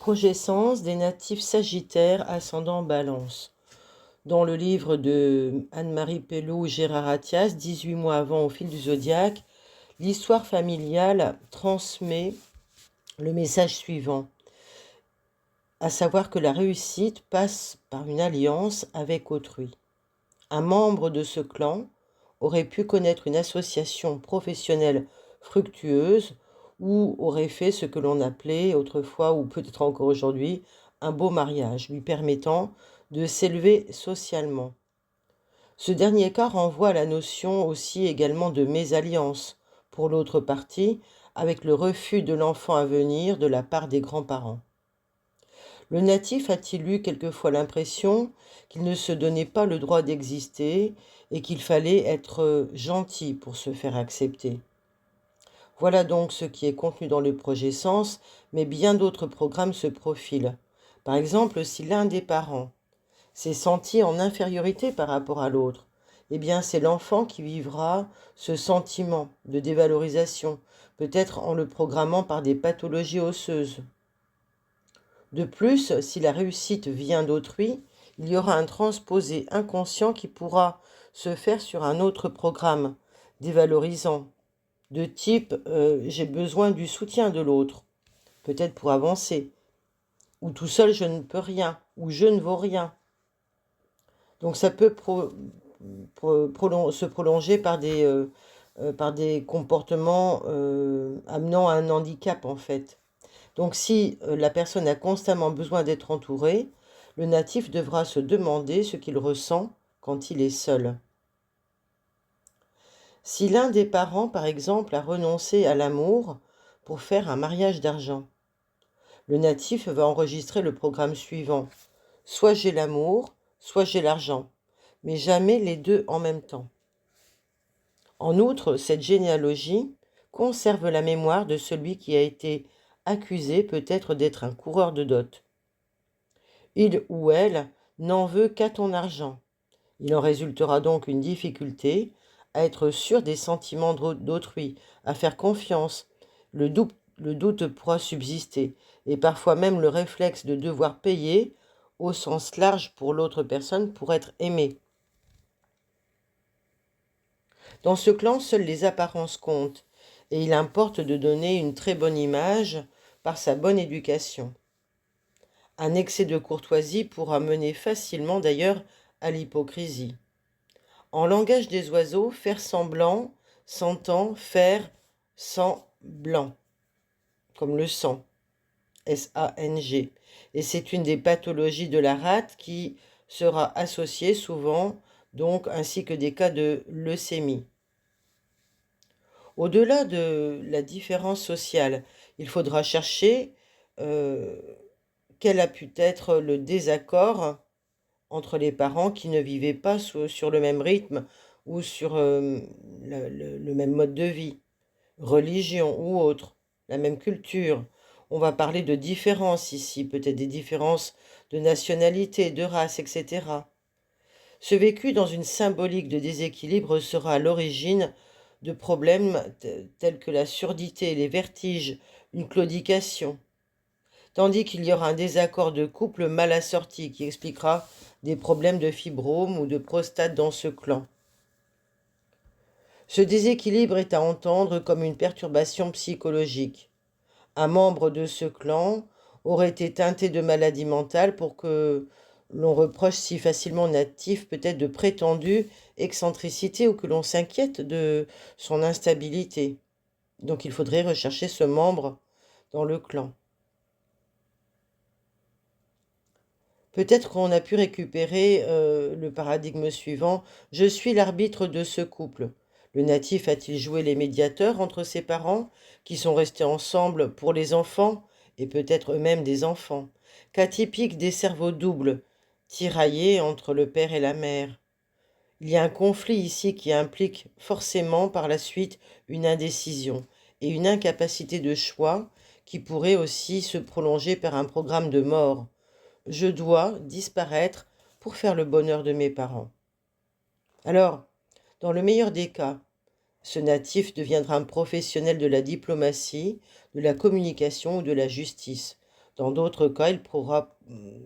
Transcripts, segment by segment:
Progescence des natifs sagittaires ascendant balance. Dans le livre de Anne-Marie Pelloux et Gérard Attias, 18 mois avant au fil du zodiaque, l'histoire familiale transmet le message suivant, à savoir que la réussite passe par une alliance avec autrui. Un membre de ce clan aurait pu connaître une association professionnelle fructueuse ou aurait fait ce que l'on appelait autrefois, ou peut-être encore aujourd'hui, un beau mariage, lui permettant de s'élever socialement. Ce dernier cas renvoie à la notion aussi également de mésalliance pour l'autre partie, avec le refus de l'enfant à venir de la part des grands-parents. Le natif a-t-il eu quelquefois l'impression qu'il ne se donnait pas le droit d'exister et qu'il fallait être gentil pour se faire accepter? Voilà donc ce qui est contenu dans le projet Sens, mais bien d'autres programmes se profilent. Par exemple, si l'un des parents s'est senti en infériorité par rapport à l'autre, eh bien c'est l'enfant qui vivra ce sentiment de dévalorisation, peut-être en le programmant par des pathologies osseuses. De plus, si la réussite vient d'autrui, il y aura un transposé inconscient qui pourra se faire sur un autre programme dévalorisant, de type j'ai besoin du soutien de l'autre, peut-être pour avancer, ou tout seul je ne peux rien, ou je ne vaux rien. Donc ça peut se prolonger par des comportements amenant à un handicap en fait. Donc si la personne a constamment besoin d'être entourée, le natif devra se demander ce qu'il ressent quand il est seul. Si l'un des parents, par exemple, a renoncé à l'amour pour faire un mariage d'argent, le natif va enregistrer le programme suivant. Soit j'ai l'amour, soit j'ai l'argent, mais jamais les deux en même temps. En outre, cette généalogie conserve la mémoire de celui qui a été accusé peut-être d'être un coureur de dot. Il ou elle n'en veut qu'à ton argent. Il en résultera donc une difficulté à être sûr des sentiments d'autrui, à faire confiance. Le doute pourra subsister, et parfois même le réflexe de devoir payer au sens large pour l'autre personne pour être aimé. Dans ce clan, seules les apparences comptent, et il importe de donner une très bonne image par sa bonne éducation. Un excès de courtoisie pourra mener facilement d'ailleurs à l'hypocrisie. En langage des oiseaux, faire semblant s'entend faire semblant, comme le sang, S-A-N-G. Et c'est une des pathologies de la rate qui sera associée souvent, donc, ainsi que des cas de leucémie. Au-delà de la différence sociale, il faudra chercher quel a pu être le désaccord entre les parents qui ne vivaient pas sur le même rythme ou sur le même mode de vie, religion ou autre, la même culture. On va parler de différences ici, peut-être des différences de nationalité, de race, etc. Ce vécu dans une symbolique de déséquilibre sera à l'origine de problèmes tels que la surdité, les vertiges, une claudication, tandis qu'il y aura un désaccord de couple mal assorti qui expliquera des problèmes de fibrome ou de prostate dans ce clan. Ce déséquilibre est à entendre comme une perturbation psychologique. Un membre de ce clan aurait été teinté de maladie mentale pour que l'on reproche si facilement au natif peut-être de prétendue excentricité ou que l'on s'inquiète de son instabilité. Donc il faudrait rechercher ce membre dans le clan. Peut-être qu'on a pu récupérer le paradigme suivant. Je suis l'arbitre de ce couple. Le natif a-t-il joué les médiateurs entre ses parents, qui sont restés ensemble pour les enfants, et peut-être eux-mêmes des enfants? Cas typique des cerveaux doubles, tiraillés entre le père et la mère. Il y a un conflit ici qui implique forcément par la suite une indécision et une incapacité de choix qui pourrait aussi se prolonger par un programme de mort. Je dois disparaître pour faire le bonheur de mes parents. Alors, dans le meilleur des cas, ce natif deviendra un professionnel de la diplomatie, de la communication ou de la justice. Dans d'autres cas, il pourra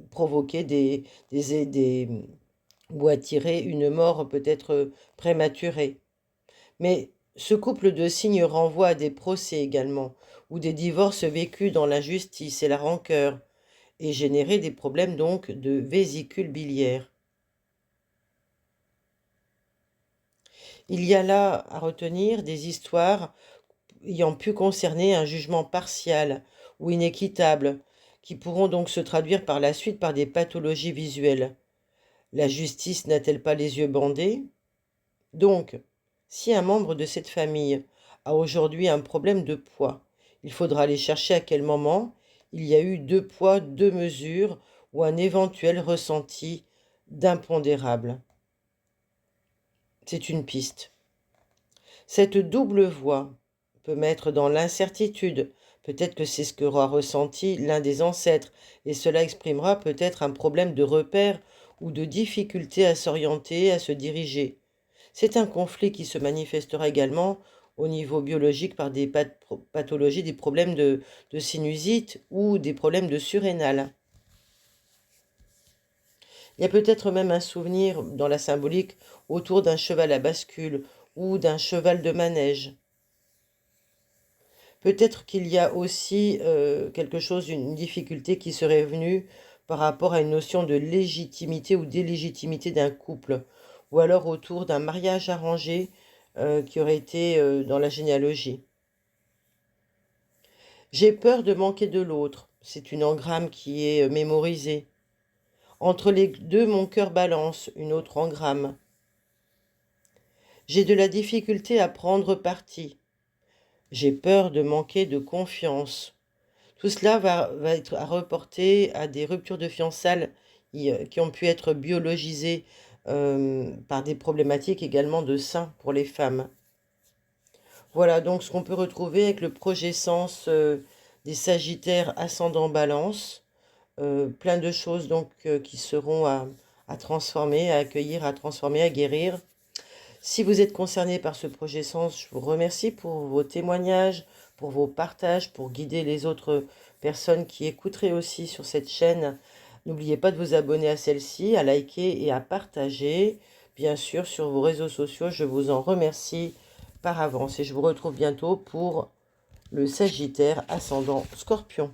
provoquer ou attirer une mort peut-être prématurée. Mais ce couple de signes renvoie à des procès également, ou des divorces vécus dans l'injustice et la rancœur, et générer des problèmes donc de vésicule biliaire. Il y a là à retenir des histoires ayant pu concerner un jugement partial ou inéquitable, qui pourront donc se traduire par la suite par des pathologies visuelles. La justice n'a-t-elle pas les yeux bandés? Donc, si un membre de cette famille a aujourd'hui un problème de poids, il faudra aller chercher à quel moment il y a eu 2 poids, 2 mesures ou un éventuel ressenti d'impondérable. C'est une piste. Cette double voie peut mettre dans l'incertitude. Peut-être que c'est ce qu'aura ressenti l'un des ancêtres, et cela exprimera peut-être un problème de repère ou de difficulté à s'orienter, à se diriger. C'est un conflit qui se manifestera également au niveau biologique par des pathologies, des problèmes de sinusite ou des problèmes de surrénal. Il y a peut-être même un souvenir dans la symbolique autour d'un cheval à bascule ou d'un cheval de manège. Peut-être qu'il y a aussi quelque chose, une difficulté qui serait venue par rapport à une notion de légitimité ou d'illégitimité d'un couple, ou alors autour d'un mariage arrangé qui aurait été dans la généalogie. J'ai peur de manquer de l'autre. C'est une engramme qui est mémorisée. Entre les deux, mon cœur balance, une autre engramme. J'ai de la difficulté à prendre parti. J'ai peur de manquer de confiance. Tout cela va être à reporter à des ruptures de fiançailles qui ont pu être biologisées par des problématiques également de sein pour les femmes. Voilà donc ce qu'on peut retrouver avec le projet sens des Sagittaires ascendant Balance. Plein de choses donc qui seront à transformer, à accueillir, à transformer, à guérir. Si vous êtes concerné par ce projet Sens, je vous remercie pour vos témoignages, pour vos partages, pour guider les autres personnes qui écouteraient aussi sur cette chaîne. N'oubliez pas de vous abonner à celle-ci, à liker et à partager. Bien sûr, sur vos réseaux sociaux, je vous en remercie par avance. Et je vous retrouve bientôt pour le Sagittaire ascendant Scorpion.